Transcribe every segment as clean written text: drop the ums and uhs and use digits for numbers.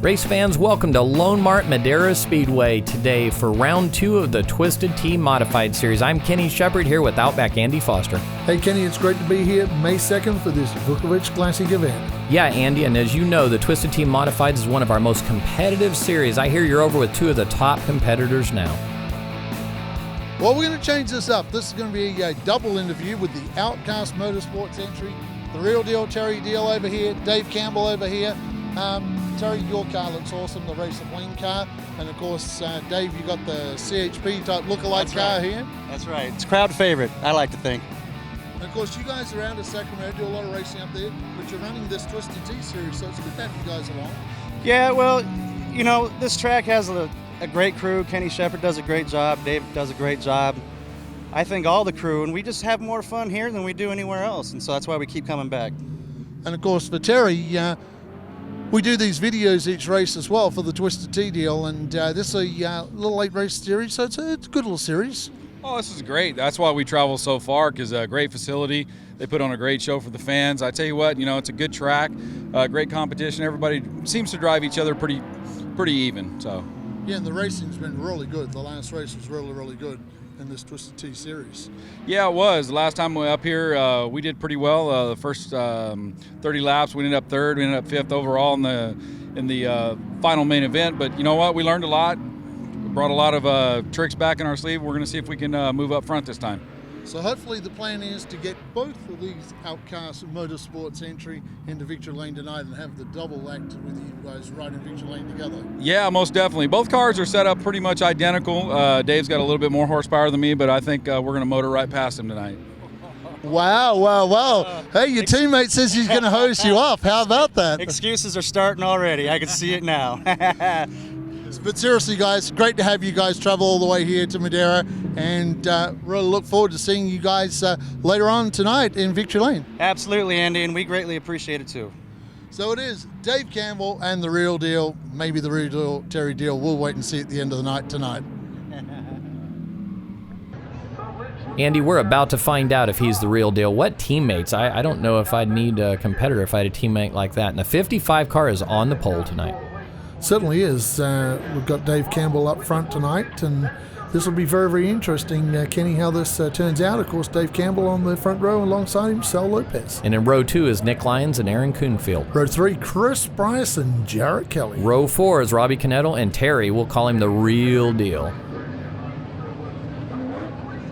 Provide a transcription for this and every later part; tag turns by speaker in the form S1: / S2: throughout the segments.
S1: Race fans, welcome to LoanMart Madera Speedway today for round 2 of the Twisted Tea Modified Series. I'm Kenny Shepard here with Outback Andy Foster.
S2: Hey Kenny, it's great to be here May 2nd for this Vukovic Classic event.
S1: Yeah, Andy, and as you know, the Twisted Tea Modifieds is one of our most competitive series. I hear you're over with 2 of the top competitors now.
S2: Well, we're going to change this up. This is going to be a double interview with the Outcast Motorsports entry, the real deal Terry Deal over here, Dave Campbell over here. Terry, your car looks awesome, the Racer Bling car. And of course, Dave, you got the CHP type lookalike car here.
S3: That's right. It's a crowd favorite, I like to think.
S2: And of course, you guys are out of Sacramento, do a lot of racing up there, but you're running this Twisted Tea series, so it's good to have you guys along.
S3: Yeah, well, you know, this track has a great crew. Kenny Shepard does a great job. Dave does a great job. I think all the crew, and we just have more fun here than we do anywhere else, and so that's why we keep coming back.
S2: And of course, for Terry, we do these videos each race as well for the Twisted Tea deal, and this is a little late race series, so it's a good little series.
S4: Oh, this is great. That's why we travel so far, because a great facility. They put on a great show for the fans. I tell you what, you know, it's a good track, great competition. Everybody seems to drive each other pretty even. So.
S2: Yeah, and the racing's been really good. The last race was really, really good in this Twisted Tea series. Yeah,
S4: it was. The last time we were up here, we did pretty well. The first 30 laps, we ended up third. We ended up fifth overall in the final main event. But you know what? We learned a lot. We brought a lot of tricks back in our sleeve. We're going to see if we can move up front this time.
S2: So hopefully the plan is to get both of these Outcast Motorsports entry into Victory Lane tonight and have the double act with you guys riding Victory Lane together.
S4: Yeah, most definitely. Both cars are set up pretty much identical. Dave's got a little bit more horsepower than me, but I think we're going to motor right past him tonight.
S2: Wow. Hey, your teammate says he's going to hose you off. How about that?
S3: Excuses are starting already. I can see it now.
S2: But seriously, guys, great to have you guys travel all the way here to Madera, and really look forward to seeing you guys later on tonight in Victory Lane.
S3: Absolutely, Andy, and we greatly appreciate it too.
S2: So it is Dave Campbell and the real deal, maybe the real deal Terry Deal. We'll wait and see at the end of the night tonight.
S1: Andy, we're about to find out if he's the real deal. What teammates? I don't know if I'd need a competitor if I had a teammate like that. And the 55 car is on the pole tonight.
S2: Certainly is. We've got Dave Campbell up front tonight, and this will be very, very interesting, Kenny, how this turns out. Of course, Dave Campbell on the front row, alongside him, Sal Lopez.
S1: And in row 2 is Nick Lyons and Aaron Kuhnfield.
S2: Row 3, Chris Bryce and Jarrett Kelly.
S1: Row 4 is Robbie Canettle and Terry. We'll call him the real deal.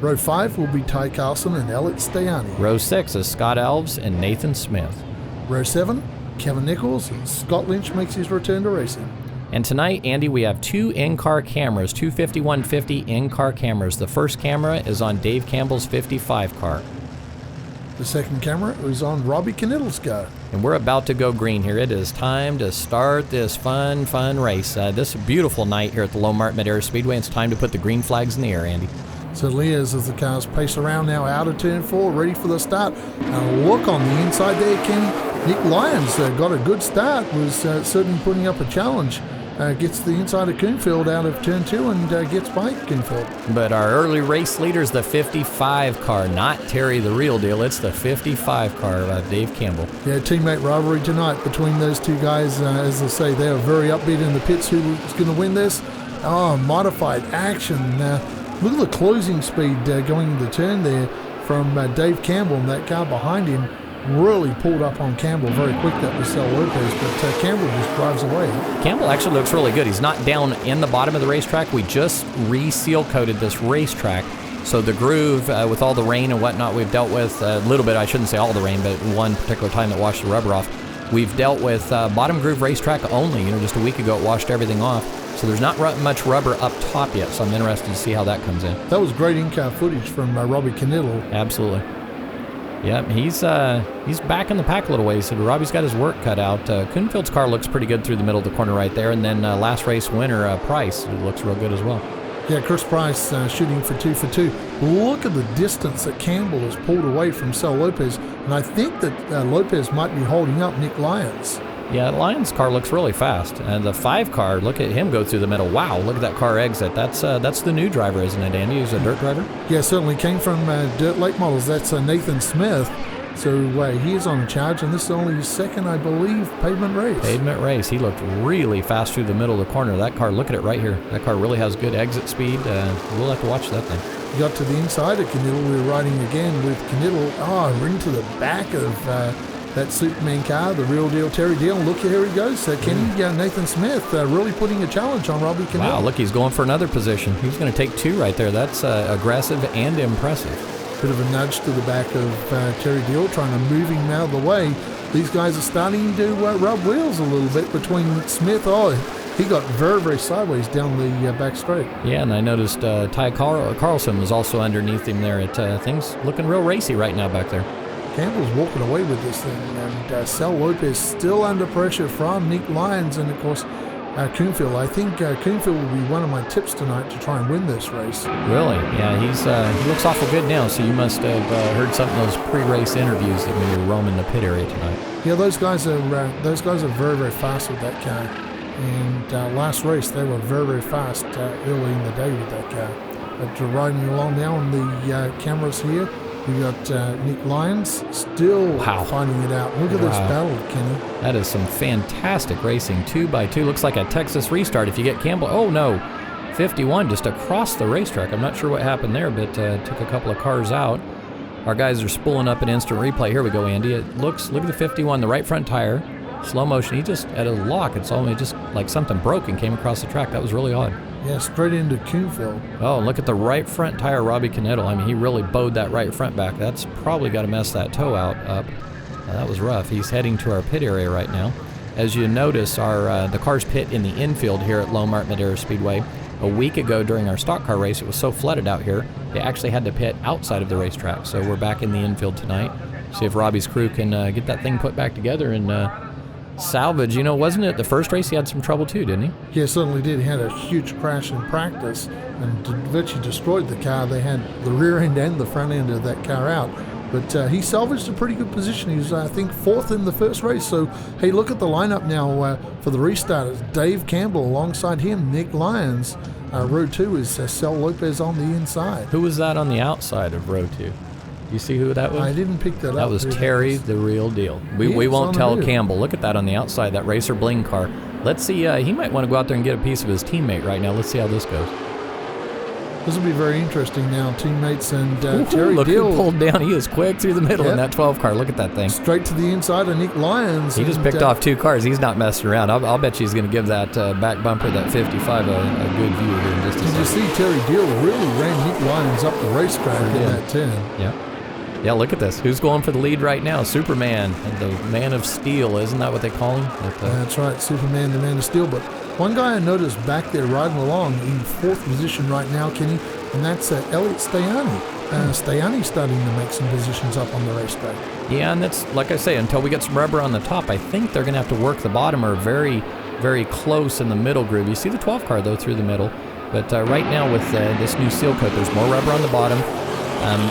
S2: Row 5 will be Ty Carlson and Alex Stayani.
S1: Row 6 is Scott Alves and Nathan Smith.
S2: Row 7, Kevin Nichols and Scott Lynch makes his return to racing.
S1: And tonight, Andy, we have 2 in-car cameras, 2 5150 in-car cameras. The first camera is on Dave Campbell's 55 car.
S2: The second camera is on Robbie Canettle's car.
S1: And we're about to go green here. It is time to start this fun race. This beautiful night here at the LoanMart Madera Speedway. It's time to put the green flags in the air, Andy.
S2: Certainly is, as the cars pace around now out of turn 4, ready for the start. And look on the inside there, Kenny. Nick Lyons got a good start, was certainly putting up a challenge. Gets the inside of Kuhnfield out of turn 2 and gets by Kuhnfield.
S1: But our early race leader is the 55 car, not Terry the real deal. It's the 55 car, Dave Campbell. Yeah,
S2: teammate rivalry tonight between those two guys. As I say, they are very upbeat in the pits. Who's going to win this? Oh, modified action. Look at the closing speed going into the turn there from Dave Campbell, and that car behind him really pulled up on Campbell very quick. That was Sal Lopez, but Campbell just drives away.
S1: Campbell actually looks really good. He's not down in the bottom of the racetrack. We just re-seal coated this racetrack, so the groove with all the rain and whatnot we've dealt with a little bit. I shouldn't say all the rain, but one particular time that washed the rubber off. We've dealt with bottom groove racetrack only. You know, just a week ago it washed everything off. So there's not much rubber up top yet, so I'm interested to see how that comes in.
S2: That was great in-car footage from Robbie Canettle.
S1: Absolutely. Yep, he's back in the pack a little ways. So Robbie's got his work cut out. Kuhnfield's car looks pretty good through the middle of the corner right there. And then last race winner, Price, who looks real good as well.
S2: Yeah, Chris Price shooting for 2 for 2. Look at the distance that Campbell has pulled away from Sal Lopez. And I think that Lopez might be holding up Nick Lyons.
S1: Yeah, Lyons' car looks really fast. And the 5 car, look at him go through the middle. Wow, look at that car exit. That's the new driver, isn't it, Andy? He's a dirt driver?
S2: Yeah, certainly came from Dirt Lake Models. That's Nathan Smith. So he is on a charge, and this is only his second, I believe, pavement race.
S1: Pavement race. He looked really fast through the middle of the corner. That car, look at it right here. That car really has good exit speed. We'll have to watch that thing.
S2: He got to the inside of Knittel. We were riding again with Knittel. Ring to the back of that Superman car, the real deal Terry Deal. Look, here he goes. Kenny, Nathan Smith really putting a challenge on Robbie Knittel.
S1: Wow, look, he's going for another position. He's going to take 2 right there. That's aggressive and impressive.
S2: Bit of a nudge to the back of Terry Deal, trying to move him out of the way. These guys are starting to rub wheels a little bit between Smith. He got very, very sideways down the back straight.
S1: Yeah, and I noticed Ty Carlson was also underneath him there. Things looking real racy right now back there.
S2: Campbell's walking away with this thing, and Sal Lopez still under pressure from Nick Lyons, and of course Coonfield. I think Coonfield will be one of my tips tonight to try and win this race.
S1: Really? Yeah, he looks awful good now, so you must have heard some of those pre-race interviews that when you were roaming the pit area tonight.
S2: Yeah, those guys are very, very fast with that car. And last race, they were very, very fast early in the day with that car. But riding along now on the cameras here, we got Nick Lyons still finding it out. Look at this battle, Kenny.
S1: That is some fantastic racing. 2x2. Looks like a Texas restart if you get Campbell. Oh, no. 51 just across the racetrack. I'm not sure what happened there, but took a couple of cars out. Our guys are spooling up an instant replay. Here we go, Andy. Look at the 51, the right front tire. Slow motion. He just at a lock. It's almost just like something broke and came across the track. That was really odd.
S2: Yeah, straight into Coonfield.
S1: Oh, look at the right front tire, Robbie Knittel. I mean, he really bowed that right front back. That's probably got to mess that toe up. That was rough. He's heading to our pit area right now. As you notice, the cars pit in the infield here at LoanMart Madera Speedway. A week ago during our stock car race, it was so flooded out here, they actually had to pit outside of the racetrack. So we're back in the infield tonight. See if Robbie's crew can get that thing put back together and salvage. Wasn't it the first race he had some trouble too, didn't he?
S2: Yeah, certainly did. He had a huge crash in practice and virtually destroyed the car. They had the rear end and the front end of that car out. But he salvaged a pretty good position. He was, I think, 4th in the first race. So, hey, look at the lineup now for the restart. It's Dave Campbell alongside him, Nick Lyons. Row 2 is Sal Lopez on the inside.
S1: Who was that on the outside of row 2? You see who that was?
S2: I didn't pick that up.
S1: That was Terry, the real deal. We won't tell Campbell. Look at that on the outside, that Racer Bling car. Let's see. He might want to go out there and get a piece of his teammate right now. Let's see how this goes.
S2: This will be very interesting now, teammates and Terry
S1: look
S2: Dill.
S1: Who pulled down. He is quick through the middle in that 12 car. Look at that thing.
S2: Straight to the inside of Nick Lyons.
S1: He just picked off 2 cars. He's not messing around. I'll bet you he's going to give that back bumper, that 55, a good view here in just a second.
S2: Did you see Terry Dill really ran Nick Lyons up the racetrack in that 10?
S1: Yeah. Yeah, look at this. Who's going for the lead right now? Superman, the Man of Steel. Isn't that what they call him?
S2: That's right, Superman, the Man of Steel. But one guy I noticed back there riding along in 4th position right now, Kenny, and that's Elliot Stayani. Stayani's starting to make some positions up on the racetrack. Yeah,
S1: and that's, like I say, until we get some rubber on the top, I think they're going to have to work the bottom or very, very close in the middle groove. You see the 12 car, though, through the middle. But right now with this new seal coat, there's more rubber on the bottom.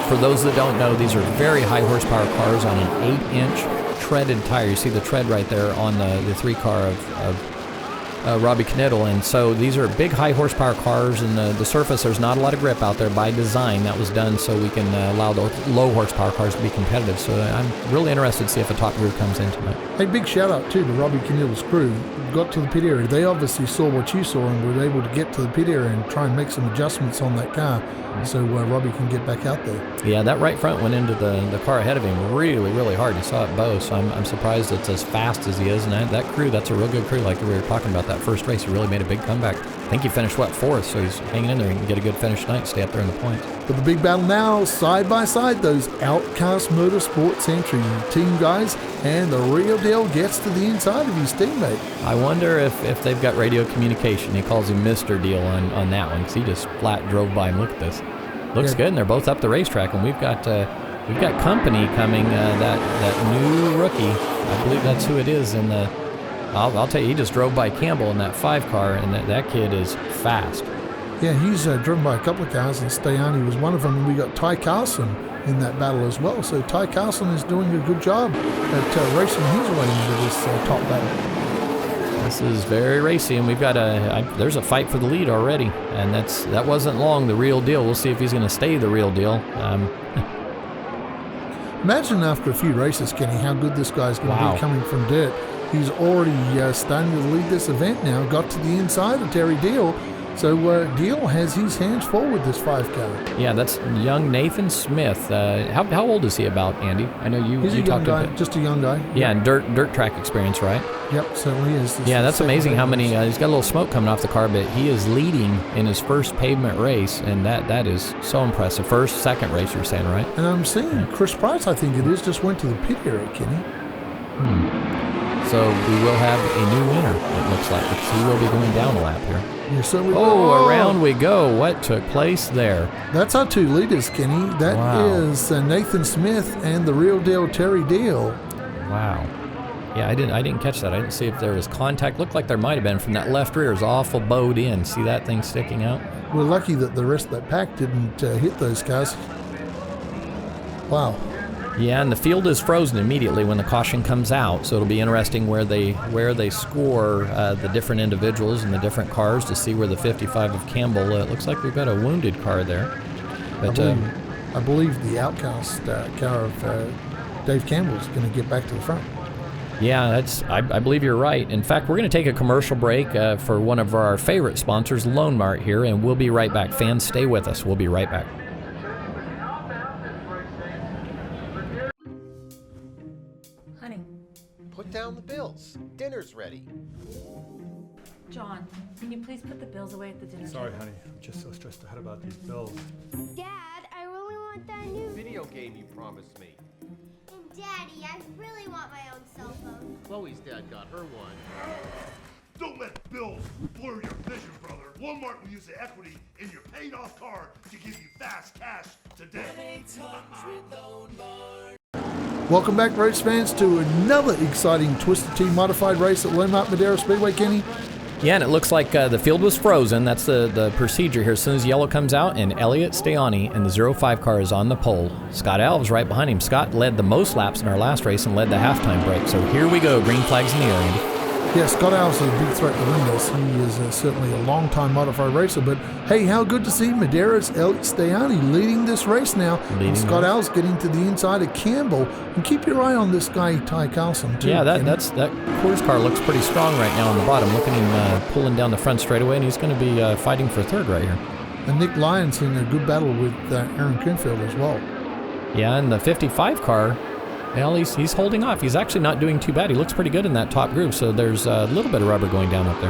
S1: For those that don't know, these are very high horsepower cars on an 8-inch treaded tire. You see the tread right there on the 3 car of Robbie Knittel, and so these are big high horsepower cars, and the surface, there's not a lot of grip out there by design. That was done so we can allow those low horsepower cars to be competitive. So I'm really interested to see if a top group comes in tonight.
S2: Hey, big shout out too to Robbie Knittel's crew. Got to the pit area. They obviously saw what you saw and were able to get to the pit area and try and make some adjustments on that car so Robbie can get back out there.
S1: Yeah, that right front went into the car ahead of him really, really hard. You saw it bow, so I'm surprised it's as fast as he is. And that crew, that's a real good crew. Like we were talking about that first race, he really made a big comeback. I think he finished, 4th, so he's hanging in there. He can get a good finish tonight, stay up there in the points.
S2: But the big battle now, side by side, those Outcast Motorsports entry team guys, and the real deal gets to the inside of his teammate.
S1: I wonder if they've got radio communication. He calls him Mr. Deal on that one, because he just flat drove by him. Look at this. Looks good, and they're both up the racetrack, and we've got company coming, that new rookie. I believe that's who it is. And I'll tell you, he just drove by Campbell in that 5 car, and that kid is fast.
S2: Yeah, he's driven by a couple of cars, and Stayani was one of them. And we got Ty Carlson in that battle as well. So Ty Carlson is doing a good job at racing his way into this top battle.
S1: This is very racy, and we've got there's a fight for the lead already, and that wasn't long. The real deal. We'll see if he's going to stay the real deal.
S2: Imagine after a few races, Kenny, how good this guy's going to
S1: Wow.
S2: be coming from dirt. He's already starting to lead this event now. Got to the inside of Terry Deal. So Deal has his hands full with this 5K.
S1: Yeah, that's young Nathan Smith. How old is he about, Andy? I know
S2: He's a
S1: you
S2: young
S1: talked
S2: guy,
S1: to him.
S2: just a young guy.
S1: Yeah, and dirt track experience, right?
S2: Yep, certainly is. This
S1: Yeah,
S2: is
S1: that's
S2: the second
S1: amazing how many.
S2: race.
S1: He's got a little smoke coming off the car, but he is leading in his first pavement race, and that is so impressive. First, second race, you're saying, right?
S2: And I'm seeing Chris Price, I think it is, just went to the pit area, Kenny.
S1: So we will have a new winner, it looks like, because he will be going down a lap here.
S2: Yeah, certainly.
S1: Oh, around we go. What took place there?
S2: That's our two leaders, Kenny. That is
S1: Wow.
S2: Nathan Smith and the real deal Terry Deal.
S1: Wow. Yeah, I didn't catch that. I didn't see if there was contact. Looked like there might have been from that left rear. Is awful bowed in. See that thing sticking out?
S2: We're lucky that the rest of that pack didn't hit those cars. Wow.
S1: Yeah, and the field is frozen immediately when the caution comes out, so it'll be interesting where they score the different individuals and the different cars to see where the 55 of Campbell. It looks like we've got a wounded car there. But
S2: I believe the outcast car of Dave Campbell is going to get back to the front.
S1: yeah, I believe you're right. In fact, we're going to take a commercial break for one of our favorite sponsors, LoanMart here, and we'll be right back. Fans, stay with us. We'll be right back.
S5: Honey,
S6: Put down the bills. Dinner's ready.
S5: John, can you please put the bills away at the dinner
S7: Sorry,
S5: table?
S7: honey. I'm just so stressed out about these bills.
S8: Dad, I really want that new
S6: Video game you promised me.
S8: And Daddy, I really want my own cell phone.
S6: Chloe's dad got her one.
S9: Don't let bills blur your vision, brother. Walmart will use the equity in your paid-off car to give you fast cash today.
S2: Welcome back, race fans, to another exciting Twisted Tea modified race at LoanMart Madera Speedway, Kenny.
S1: Yeah, and it looks like the field was frozen. That's the procedure here. As soon as yellow comes out, and Elliot Staiani in the 05 car is on the pole. Scott Alves right behind him. Scott led the most laps in our last race and led the halftime break. So here we go. Green flags in the air, Andy.
S2: Yeah, Scott Alves is a big threat to win this. He is certainly a long-time modified racer, but hey, how good to see Madera's Elliot Staiani leading this race now.
S1: Leading
S2: And Scott
S1: the
S2: Alves getting to the inside of Campbell. And keep your eye on this guy, Ty Carlson, too.
S1: Yeah,
S2: Kenny.
S1: that Coors car looks pretty strong right now on the bottom. Look at him pulling down the front straightaway, and he's going to be fighting for third right here.
S2: And Nick Lyons in a good battle with Aaron Coonfield as well.
S1: Yeah, and the 55 car, well, he's holding off. He's actually not doing too bad. He looks pretty good in that top groove, so there's a little bit of rubber going down up there.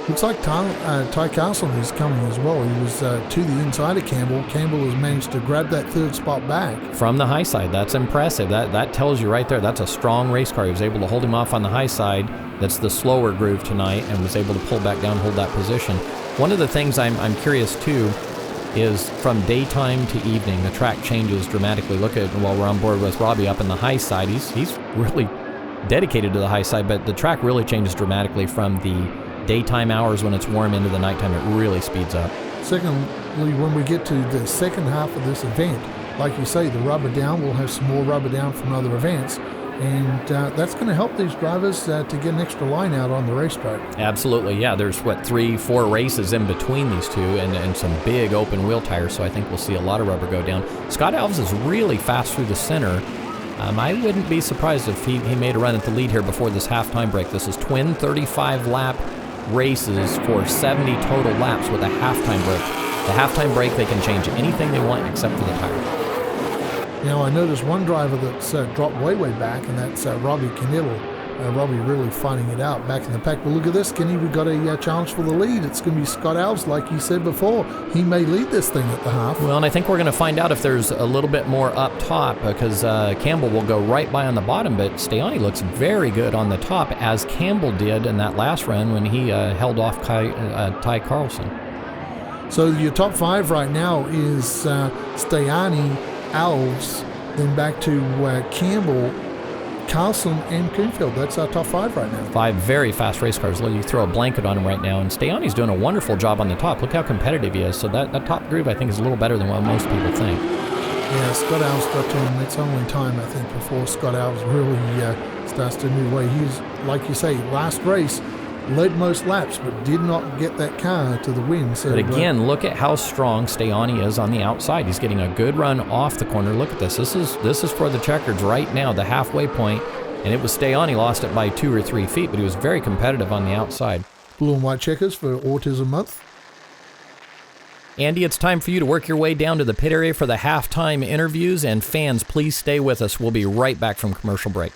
S2: Looks like Ty Carlson is coming as well. He was to the inside of Campbell. Campbell has managed to grab that third spot back.
S1: From the high side, that's impressive. That tells you right there, that's a strong race car. He was able to hold him off on the high side. That's the slower groove tonight, and was able to pull back down, hold that position. One of the things I'm curious too is from daytime to evening, the track changes dramatically. Look at, while we're on board with Robbie up in the high side, he's really dedicated to the high side, but the track really changes dramatically from the daytime hours when it's warm into the nighttime. It really speeds up.
S2: Secondly, when we get to the second half of this event, like you say, the rubber down, we'll have some more rubber down from other events. And that's going to help these drivers to get an extra line out on the racetrack.
S1: Absolutely, yeah. There's, 3-4 races in between these two and some big open wheel tires, so I think we'll see a lot of rubber go down. Scott Alves is really fast through the center. I wouldn't be surprised if he made a run at the lead here before this halftime break. This is twin 35-lap races for 70 total laps with a halftime break. The halftime break, they can change anything they want except for the tire.
S2: You know, I noticed one driver that's dropped way back, and that's Robbie Canillo. Robbie really fighting it out back in the pack. But look at this, Kenny. We've got a challenge for the lead. It's going to be Scott Alves, like you said before. He may lead this thing at the half.
S1: Well, and I think we're going to find out if there's a little bit more up top, because Campbell will go right by on the bottom, but Staiani looks very good on the top, as Campbell did in that last run when he held off Ty Carlson.
S2: So your top five right now is Staiani, Alves, then back to Campbell, Carlson, and Coonfield. That's our top five right now. 5
S1: very fast race cars. You throw a blanket on him right now, and Staiani's doing a wonderful job on the top. Look how competitive he is. So that top groove, I think, is a little better than what most people think.
S2: Yeah, Scott Alves got to him. It's only time, I think, before Scott Alves really starts to move away. He's, like you say, last race, led most laps, but did not get that car to the win. So,
S1: But again, look at how strong Stayani is on the outside. He's getting a good run off the corner. Look at this. This is for the checkers right now, the halfway point, and it was Stayani lost it by 2 or 3 feet, but he was very competitive on the outside.
S2: Blue and white checkers for Autism Month.
S1: Andy, it's time for you to work your way down to the pit area for the halftime interviews, and fans, please stay with us. We'll be right back from commercial break.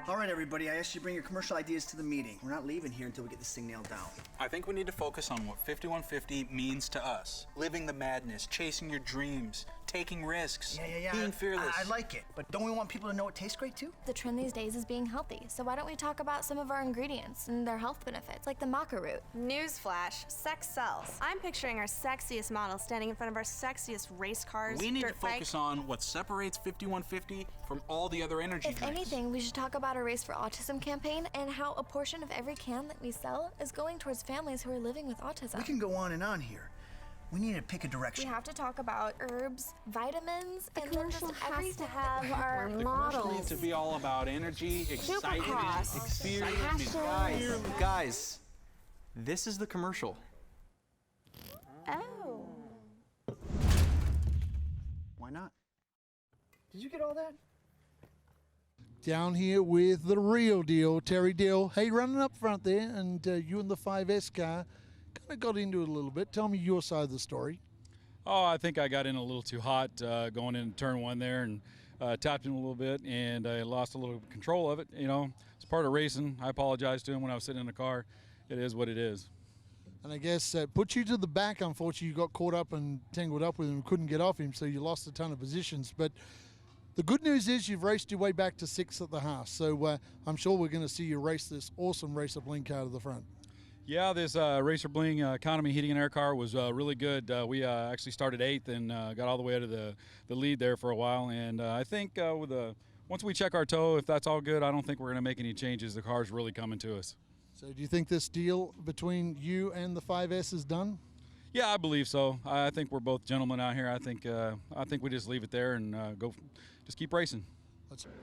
S10: All right, everybody, I asked you to bring your commercial ideas to the meeting. We're not leaving here until we get this thing nailed down.
S11: I think we need to focus on what 5150 means to us. Living the madness, chasing your dreams, taking risks, being fearless.
S10: I like it, but don't we want people to know it tastes great too?
S12: The trend these days is being healthy, so why don't we talk about some of our ingredients and their health benefits, like the maca root.
S13: Newsflash, sex sells. I'm picturing our sexiest model standing in front of our sexiest race cars,
S11: We need to
S13: dirt
S11: focus on what separates 5150 from all the other energy
S12: If
S11: drinks.
S12: anything, we should talk about our Race for Autism campaign and how a portion of every can that we sell is going towards families who are living with autism.
S10: We can go on and on here. We need to pick a direction.
S12: We have to talk about herbs, vitamins,
S13: The
S12: and then just
S13: commercial has
S12: everything.
S13: to have our
S11: The commercial needs to be all about energy, excitement,
S13: Supercross,
S11: experience.
S14: Guys, this is the commercial.
S13: Oh.
S10: Why not? Did you get all that?
S2: Down here with the real deal, Terry Dill. Hey, running up front there, and you and the 5S car kind of got into it a little bit. Tell me your side of the story.
S4: Oh, I think I got in a little too hot going into turn one there and tapped in a little bit, and I lost a little control of it. You know, it's part of racing. I apologized to him when I was sitting in the car. It is what it is.
S2: And I guess put you to the back, unfortunately. You got caught up and tangled up with him, couldn't get off him, so you lost a ton of positions. But the good news is you've raced your way back to 6th at the house. So I'm sure we're going to see you race this awesome Racer Bling car to the front.
S4: Yeah, this Racer Bling economy heating and air car was really good. We actually started 8th and got all the way out of the lead there for a while. And I think once we check our toe, if that's all good, I don't think we're going to make any changes. The car's really coming to us.
S2: So do you think this deal between you and the 5S is done?
S4: Yeah, I believe so. I think we're both gentlemen out here. I think we just leave it there and just keep racing.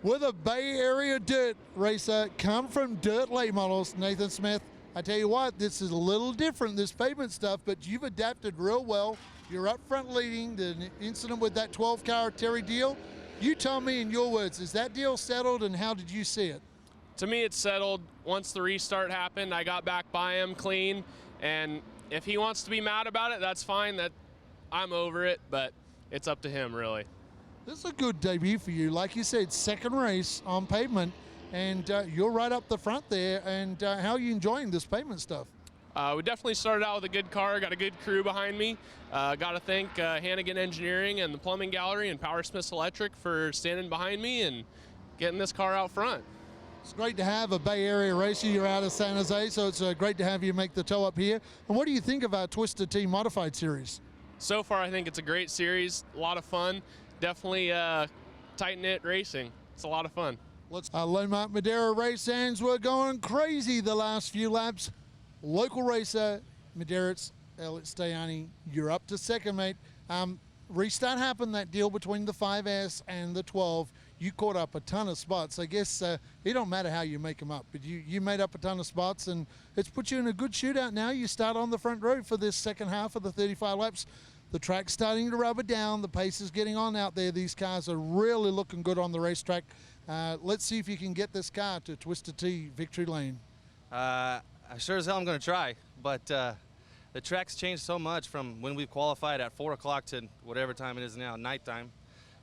S2: With a Bay Area dirt racer, come from dirt late models, Nathan Smith. I tell you what, this is a little different, this pavement stuff, but you've adapted real well. You're up front leading. The incident with that 12 car Terry deal, you tell me in your words, is that deal settled and how did you see it?
S15: To me, it's settled. Once the restart happened, I got back by him clean, and if he wants to be mad about it, that's fine. That I'm over it, but it's up to him, really.
S2: This is a good debut for you. Like you said, second race on pavement, and you're right up the front there. And how are you enjoying this pavement stuff?
S15: We definitely started out with a good car, got a good crew behind me. Got to thank Hannigan Engineering and the Plumbing Gallery and Power Smiths Electric for standing behind me and getting this car out front.
S2: It's great to have a Bay Area racer. You're out of San Jose, so it's great to have you make the tow up here. And what do you think of our Twisted Tea Modified series?
S15: So far, I think it's a great series, a lot of fun. Definitely tight-knit racing. It's a lot of fun.
S2: LoanMart Madera race fans were going crazy the last few laps. Local racer, Madera's Elliot Stayani, you're up to second, mate. Restart happened, that deal between the 5S and the 12. You caught up a ton of spots. I guess it don't matter how you make them up, but you made up a ton of spots, and it's put you in a good shootout now. You start on the front row for this second half of the 35 laps. The track's starting to rubber down. The pace is getting on out there. These cars are really looking good on the racetrack. Let's see if you can get this car to Twisted Tea victory lane.
S16: Sure as hell I'm going to try, but the track's changed so much from when we qualified at 4 o'clock to whatever time it is now, nighttime,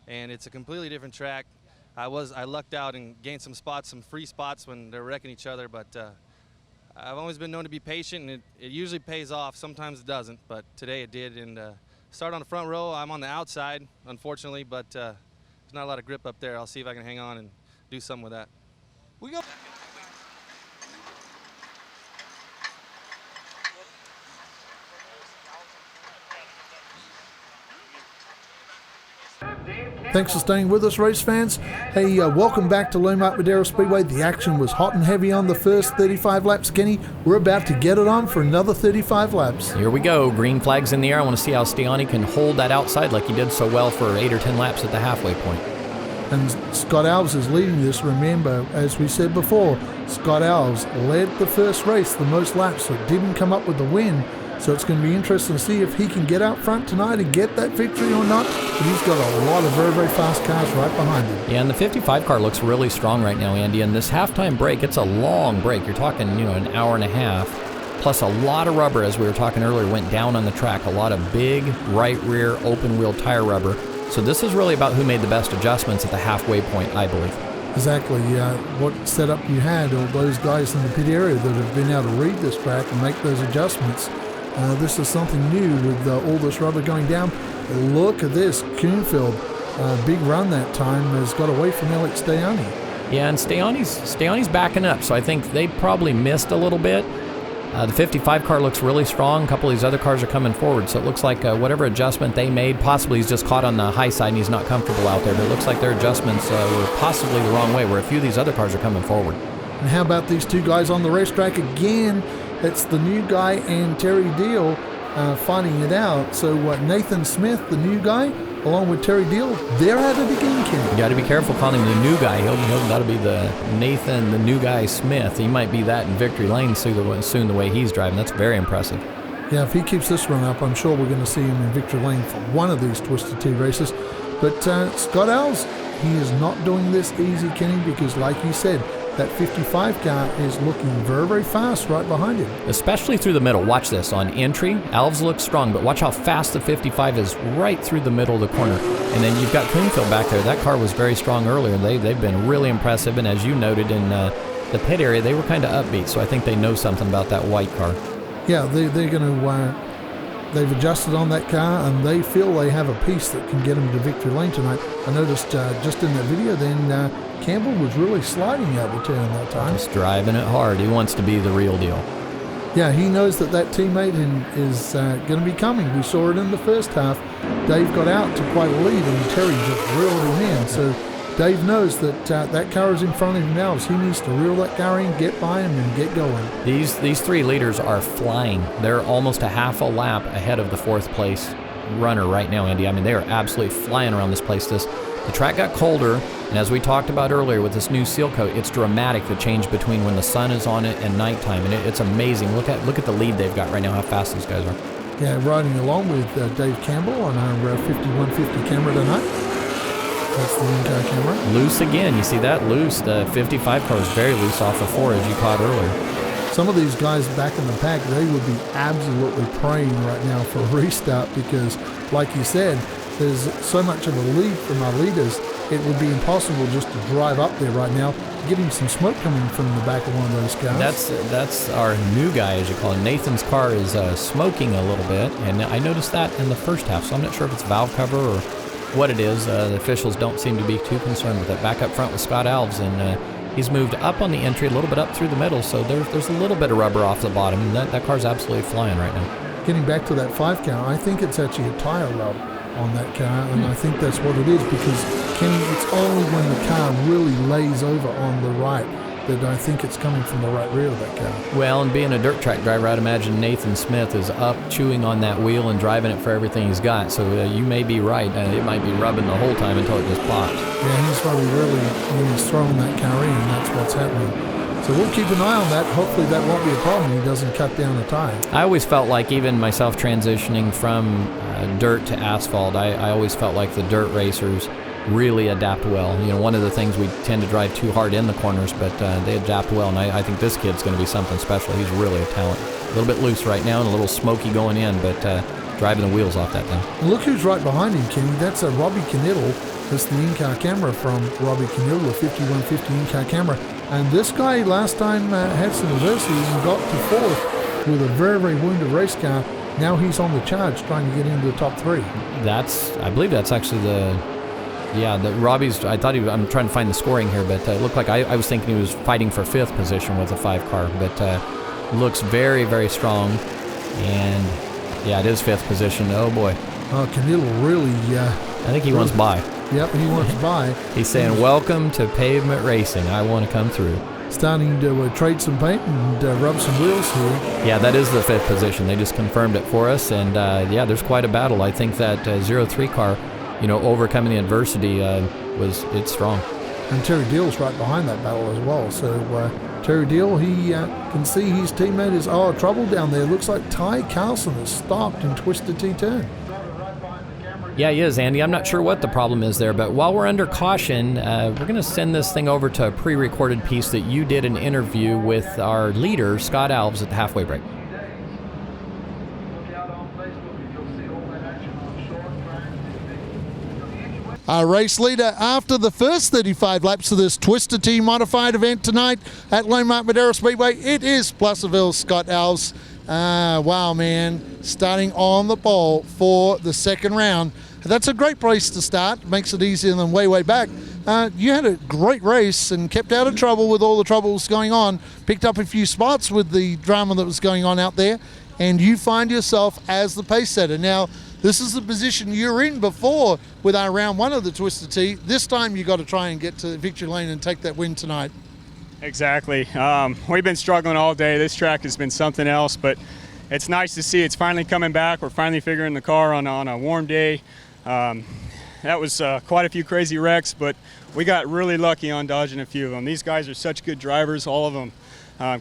S16: and it's a completely different track. I lucked out and gained some spots, some free spots when they're wrecking each other, but I've always been known to be patient, and it usually pays off. Sometimes it doesn't, but today it did. And start on the front row. I'm on the outside, unfortunately, but there's not a lot of grip up there. I'll see if I can hang on and do something with that.
S2: We got. Thanks for staying with us, race fans. Hey, welcome back to LoanMart Madera Speedway. The action was hot and heavy on the first 35 laps. Kenny, we're about to get it on for another 35 laps.
S1: Here we go. Green flags in the air. I want to see how Stiani can hold that outside like he did so well for 8 or 10 laps at the halfway point.
S2: And Scott Alves is leading this. Remember, as we said before, Scott Alves led the first race, the most laps, so didn't come up with the win. So it's going to be interesting to see if he can get out front tonight and get that victory or not. But he's got a lot of very, very fast cars right behind him.
S1: Yeah, and the 55 car looks really strong right now, Andy. And this halftime break, it's a long break. You're talking, an hour and a half. Plus a lot of rubber, as we were talking earlier, went down on the track. A lot of big right rear open wheel tire rubber. So this is really about who made the best adjustments at the halfway point, I believe.
S2: Exactly. What setup you had, all those guys in the pit area that have been able to read this track and make those adjustments. This is something new with all this rubber going down. Look at this. Kuhnfeld, big run that time, has got away from Alex Stiani.
S1: Yeah, and Stiani's backing up, so I think they probably missed a little bit. The 55 car looks really strong. A couple of these other cars are coming forward, so it looks like whatever adjustment they made, possibly he's just caught on the high side and he's not comfortable out there, but it looks like their adjustments were possibly the wrong way, where a few of these other cars are coming forward.
S2: And how about these two guys on the racetrack again? It's the new guy and Terry Deal finding it out. So Nathan Smith, the new guy, along with Terry Deal, they're at it again, Kenny.
S1: You got to be careful calling him the new guy. He'll got to be the Nathan, the new guy Smith. He might be that in victory lane soon the way he's driving. That's very impressive.
S2: Yeah, if he keeps this run up, I'm sure we're going to see him in victory lane for one of these Twisted Tea races. But Scott Alves, he is not doing this easy, Kenny, because like you said, that 55 car is looking very, very fast right behind him.
S1: Especially through the middle. Watch this. On entry, Alves looks strong, but watch how fast the 55 is right through the middle of the corner. And then you've got Kuhnfeld back there. That car was very strong earlier. They've been really impressive, and as you noted in the pit area, they were kind of upbeat, so I think they know something about that white car.
S2: Yeah, they're going to... They've adjusted on that car, and they feel they have a piece that can get them to victory lane tonight. I noticed just in that video then, Campbell was really sliding out the turn that time.
S1: Just driving it hard. He wants to be the real deal.
S2: Yeah, he knows that teammate is going to be coming. We saw it in the first half. Dave got out to quite a lead, and Terry just reeled him in. So Dave knows that that car is in front of him now, so he needs to reel that car in, get by him, and get going.
S1: These three leaders are flying. They're almost a half a lap ahead of the fourth place runner right now, Andy. I mean, they are absolutely flying around this place. The track got colder, and as we talked about earlier with this new seal coat, it's dramatic, the change between when the sun is on it and nighttime, and it's amazing. Look at the lead they've got right now, how fast these guys are.
S2: Yeah, riding along with Dave Campbell on our 5150 camera tonight. That's the in-car camera.
S1: Loose again. You see that? Loose. The 55 car is very loose off the 4, as you caught earlier.
S2: Some of these guys back in the pack, they would be absolutely praying right now for a restart because, like you said, there's so much of a lead from our leaders, it would be impossible just to drive up there right now, getting some smoke coming from the back of one of those cars.
S1: That's our new guy, as you call him. Nathan's car is smoking a little bit, and I noticed that in the first half, so I'm not sure if it's valve cover or what it is. The officials don't seem to be too concerned with it. Back up front with Scott Alves, and he's moved up on the entry, a little bit up through the middle, so there's a little bit of rubber off the bottom, and that car's absolutely flying right now.
S2: Getting back to that 5 car, I think it's actually a tire rub on that car, and I think that's what it is, because Kenny, it's only when the car really lays over on the right that I think it's coming from the right rear of that car.
S1: Well, and being a dirt track driver, I'd imagine Nathan Smith is up chewing on that wheel and driving it for everything he's got, so you may be right. It might be rubbing the whole time until it just pops.
S2: Yeah, he's probably really, when he's throwing that car in, that's what's happening. So we'll keep an eye on that. Hopefully that won't be a problem. He doesn't cut down a tire.
S1: I always felt like, even myself transitioning from dirt to asphalt, I always felt like the dirt racers really adapt well. One of the things, we tend to drive too hard in the corners, but they adapt well, and I think this kid's going to be something special. He's really a talent. A little bit loose right now and a little smoky going in, but driving the wheels off that thing.
S2: Look who's right behind him, Kenny. That's Robbie Knittel. That's the in-car camera from Robbie Knittel, the 5150 in-car camera. And this guy last time had some adversity and got to 4th with a very, very wounded race car. Now he's on the charge trying to get into the top 3.
S1: I believe that's actually Robbie's, I'm trying to find the scoring here, but it looked like I was thinking he was fighting for 5th position with a 5 car, but looks very, very strong, and yeah, it is 5th position. Oh boy.
S2: Knittel really,
S1: I think he wants by.
S2: Yep, he wants by.
S1: He's saying, welcome to pavement racing. I want to come through.
S2: Starting to trade some paint and rub some wheels here.
S1: Yeah, that is the 5th position. They just confirmed it for us. And, yeah, there's quite a battle. I think that 03 car, overcoming the adversity it's strong.
S2: And Terry Deal's right behind that battle as well. So Terry Deal, he can see his teammate is trouble down there. Looks like Ty Carlson has stopped in Twisted T turn.
S1: Yeah, he is, Andy. I'm not sure what the problem is there, but while we're under caution, we're going to send this thing over to a pre-recorded piece that you did an interview with our leader, Scott Alves, at the halfway break.
S2: Our race leader after the first 35 laps of this Twisted T modified event tonight at LoanMart Madera Speedway, it is Placerville's Scott Alves. Wow, man, starting on the pole for the second round. That's a great place to start. Makes it easier than way back. You had a great race and kept out of trouble with all the troubles going on. Picked up a few spots with the drama that was going on out there, and you find yourself as the pace setter. Now, this is the position you're in before with our round one of the Twisted T. This time you got to try and get to victory lane and take that win tonight.
S17: Exactly. We've been struggling all day. This track has been something else, but it's nice to see it's finally coming back. We're finally figuring the car on a warm day. That was quite a few crazy wrecks, but we got really lucky on dodging a few of them. These guys are such good drivers, all of them.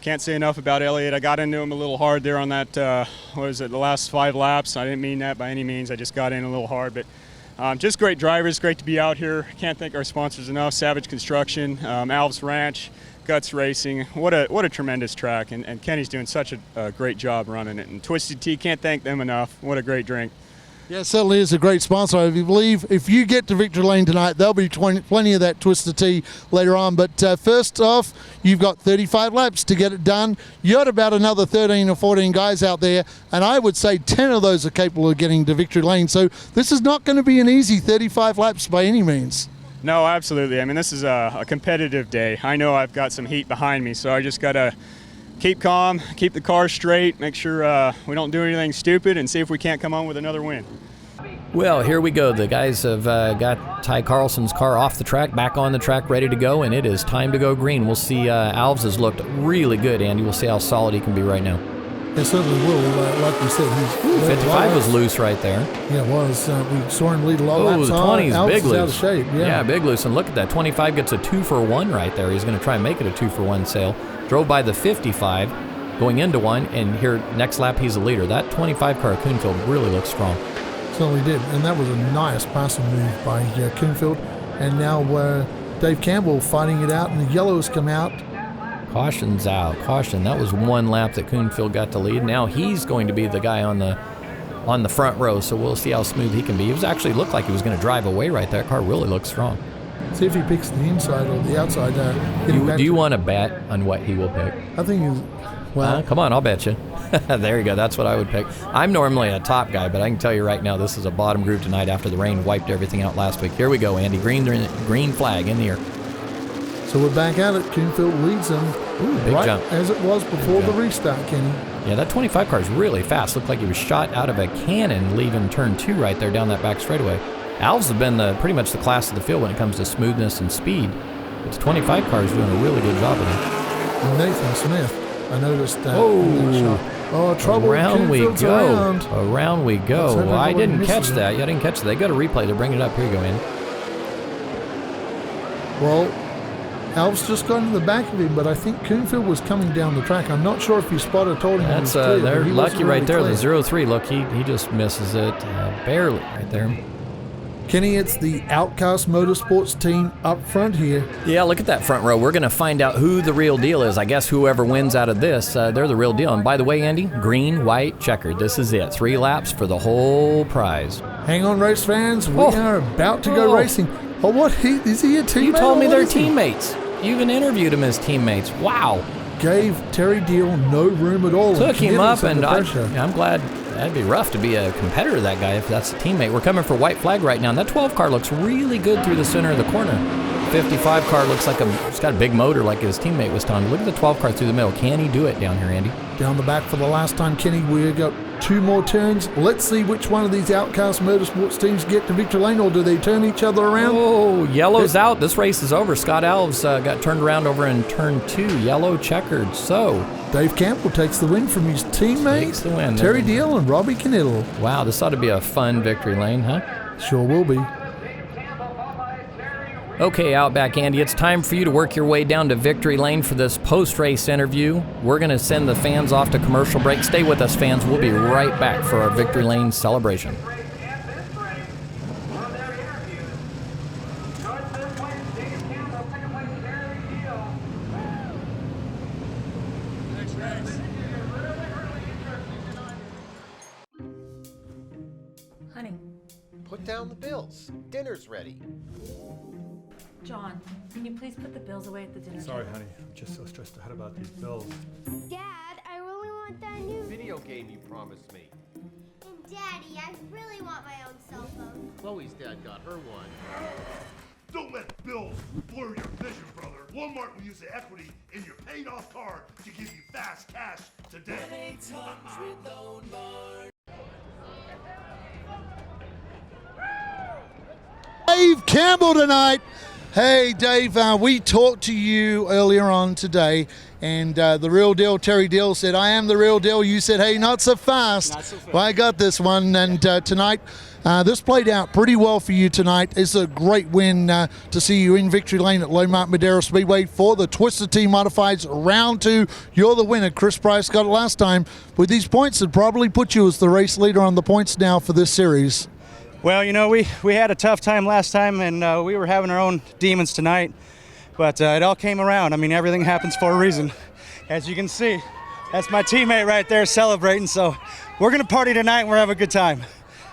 S17: Can't say enough about Elliott. I got into him a little hard there on that, the last 5 laps. I didn't mean that by any means. I just got in a little hard, but just great drivers. Great to be out here. Can't thank our sponsors enough. Savage Construction, Alves Ranch, Guts Racing. What a tremendous track, and Kenny's doing such a great job running it. And Twisted Tea, can't thank them enough. What a great drink.
S2: Yeah, it certainly is a great sponsor. I believe if you get to victory lane tonight, there'll be plenty of that Twisted Tea later on. But first off, you've got 35 laps to get it done. You got about another 13 or 14 guys out there, and I would say 10 of those are capable of getting to victory lane. So this is not going to be an easy 35 laps by any means.
S17: No, absolutely. I mean, this is a competitive day. I know I've got some heat behind me, so I just got to keep calm, keep the car straight, make sure we don't do anything stupid, and see if we can't come on with another win.
S1: Well, here we go. The guys have got Ty Carlson's car off the track, back on the track, ready to go, and it is time to go green. We'll see. Alves has looked really good, Andy. We'll see how solid he can be right now.
S2: It certainly will. Like we said, he's
S1: 55 was loose right there.
S2: Yeah, it was. We saw him lead a lot of laps.
S1: Oh, the 20 is big loose.
S2: Out of shape. Yeah,
S1: big loose. And look at that. 25 gets a 2-for-1 right there. He's going to try and make it a 2-for-1 sale. Drove by the 55, going into one, and here next lap he's a leader. That 25 car Kuhnfeld really looks strong.
S2: Certainly did, and that was a nice passing move by Kuhnfeld. And now Dave Campbell fighting it out, and the yellows come out.
S1: Caution's out. Caution. That was one lap that Kuhnfeld got to lead. Now he's going to be the guy on the front row, so we'll see how smooth he can be. He was actually looked like he was going to drive away right there. That car really looks strong.
S2: See if he picks the inside or the outside.
S1: Do you want to bet on what he will pick?
S2: I think he's... Well,
S1: come on, I'll bet you. There you go. That's what I would pick. I'm normally a top guy, but I can tell you right now, this is a bottom groove tonight after the rain wiped everything out last week. Here we go, Andy. Green flag in the air.
S2: So we're back at it. Kuhnfeld leads them.
S1: Ooh, big
S2: right
S1: jump.
S2: As it was before the restart, Kenny.
S1: Yeah, that 25 car is really fast. Looked like he was shot out of a cannon leaving turn 2 right there down that back straightaway. Alves have been pretty much the class of the field when it comes to smoothness and speed. But the 25 car is doing a really good job of it.
S2: And Nathan Smith, I noticed that. Trouble.
S1: Around we
S2: Kuhnfeld's
S1: go. Around we go. Well, I didn't catch that. Yeah, I didn't catch that. They got a replay. They're bringing it up. Here you go, Andy.
S2: Well, Alves just got in the back of him, but I think Kuhnfeld was coming down the track. I'm not sure if his spotter told him.
S1: That's they're lucky right there. The 03. Look, he just misses it barely right there.
S2: Kenny, it's the Outcast Motorsports team up front here.
S1: Yeah, look at that front row. We're going to find out who the real deal is. I guess whoever wins out of this, they're the real deal. And by the way, Andy, green, white, checkered. This is it. 3 laps for the whole prize.
S2: Hang on, race fans. We are about to go racing. Oh, what? Is he a teammate?
S1: You told me they're teammates. You even interviewed him as teammates. Wow.
S2: Gave Terry Deal no room at all.
S1: Took him up, and I'm glad. That'd be rough to be a competitor to that guy if that's a teammate. We're coming for white flag right now, and that 12 car looks really good through the center of the corner. 55 car looks like it's got a big motor like his teammate was telling me. Look at the 12 car through the middle. Can he do it down here, Andy?
S2: Down the back for the last time, Kenny. We got 2 more turns. Let's see which one of these Outcast Motorsports teams get to victory lane, or do they turn each other around?
S1: Oh, yellow's out. This race is over. Scott Alves got turned around over in turn 2. Yellow checkered. So
S2: Dave Campbell takes the win from his teammates, Terry Deal and Robbie Knittel.
S1: Wow, this ought to be a fun victory lane, huh?
S2: Sure will be.
S1: Okay, Outback Andy, it's time for you to work your way down to victory lane for this post-race interview. We're going to send the fans off to commercial break. Stay with us, fans. We'll be right back for our victory lane celebration.
S5: Honey.
S6: Put down the bills. Dinner's ready.
S5: John, can you please put the bills away at the dinner
S7: Sorry,
S5: table?
S7: honey. I'm just so stressed out about these bills.
S8: Dad, I really want that new
S6: Video game you promised me.
S8: And Daddy, I really want my own cell phone.
S6: Chloe's dad got her one.
S9: Don't let bills blur your vision, brother. LoanMart will use the equity in your paid-off car to give you fast cash today.
S2: Dave Campbell tonight. Hey, Dave, we talked to you earlier on today, and the real deal, Terry Deal, said, I am the real deal. You said, hey, not so fast.
S11: Not so fast.
S2: Well, I got this one, and tonight, this played out pretty well for you tonight. It's a great win to see you in victory lane at LoanMart Madera Speedway for the Twisted Team Modifieds Round 2. You're the winner. Chris Price got it last time. With these points, it probably put you as the race leader on the points now for this series.
S3: Well, you know, we had a tough time last time, and we were having our own demons tonight, but it all came around. I mean, everything happens for a reason. As you can see, that's my teammate right there celebrating, so we're going to party tonight, and we're having a good time.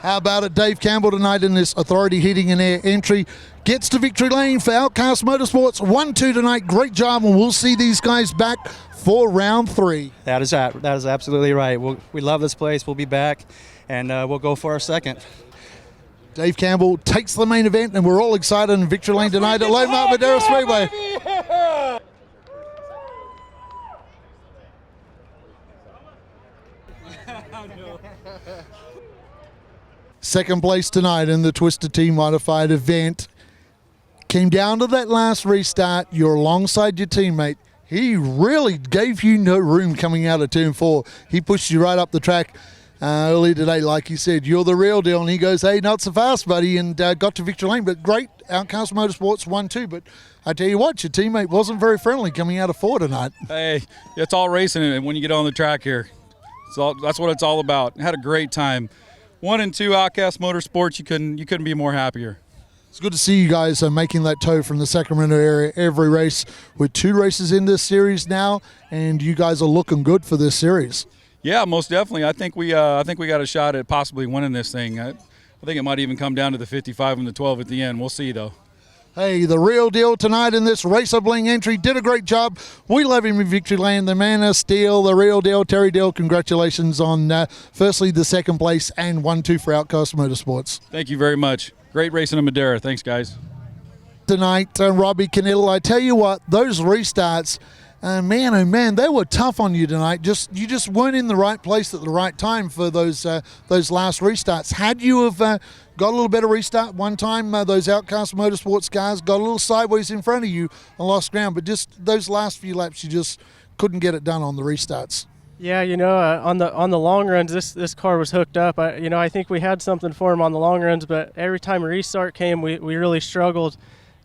S2: How about it? Dave Campbell tonight in this Authority Heating and Air entry gets to victory lane for Outcast Motorsports 1-2 tonight. Great job, and we'll see these guys back for round 3.
S3: That is absolutely right. We love this place. We'll be back, and we'll go for our second.
S2: Dave Campbell takes the main event, and we're all excited in victory lane tonight at LoanMart Madera Speedway. Second place tonight in the Twisted Team Modified event. Came down to that last restart. You're alongside your teammate. He really gave you no room coming out of turn 4. He pushed you right up the track. Earlier today, like you said, you're the real deal, and he goes, hey, not so fast, buddy, and got to victory lane. But great, Outcast Motorsports 1-2. But I tell you what, your teammate wasn't very friendly coming out of 4 tonight.
S4: Hey, it's all racing when you get on the track here. That's what it's all about. Had a great time. 1 and 2 Outcast Motorsports. You couldn't be more happier.
S2: It's good to see you guys making that tow from the Sacramento area every race. We're 2 races in this series now, and you guys are looking good for this series.
S4: Yeah, most definitely. I think we got a shot at possibly winning this thing. I think it might even come down to the 55 and the 12 at the end. We'll see, though.
S2: Hey, the real deal tonight in this Racer Bling entry did a great job. We love him in victory lane. The man of steel, the real deal, Terry Deal. Congratulations on firstly the second place and 1-2 for Outcast Motorsports.
S4: Thank you very much. Great racing in Madera. Thanks, guys.
S2: Tonight, Robbie Knittel, I tell you what, those restarts, man, oh man, they were tough on you tonight. You just weren't in the right place at the right time for those last restarts. Had you have got a little better restart one time, those Outcast Motorsports cars got a little sideways in front of you and lost ground, but just those last few laps, you just couldn't get it done on the restarts.
S18: Yeah, you know, on the long runs, this car was hooked up. I think we had something for him on the long runs, but every time a restart came, we really struggled.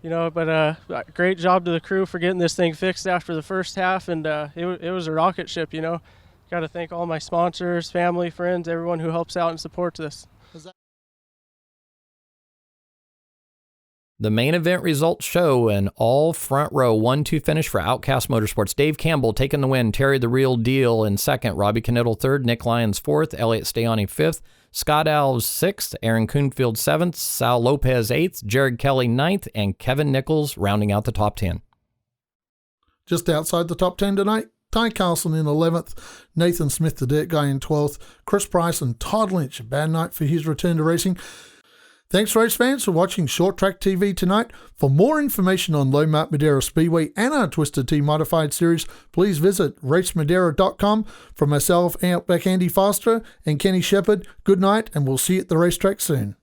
S18: You know, but great job to the crew for getting this thing fixed after the first half, and it was a rocket ship, you know. Got to thank all my sponsors, family, friends, everyone who helps out and supports this.
S1: The main event results show an all front row 1-2 finish for Outcast Motorsports. Dave Campbell taking the win, Terry the Real Deal in second, Robbie Knittel third, Nick Lyons fourth, Elliott Stayani fifth, Scott Alves 6th, Aaron Kuhnfield 7th, Sal Lopez 8th, Jared Kelly 9th, and Kevin Nichols rounding out the top 10.
S2: Just outside the top 10 tonight, Ty Carlson in 11th, Nathan Smith, the dirt guy, in 12th, Chris Price and Todd Lynch, a bad night for his return to racing. Thanks, race fans, for watching Short Track TV tonight. For more information on LoanMart Madera Speedway and our Twisted Tea Modified series, please visit racemadera.com. For myself, Outback Andy Foster, and Kenny Shepard, good night, and we'll see you at the racetrack soon.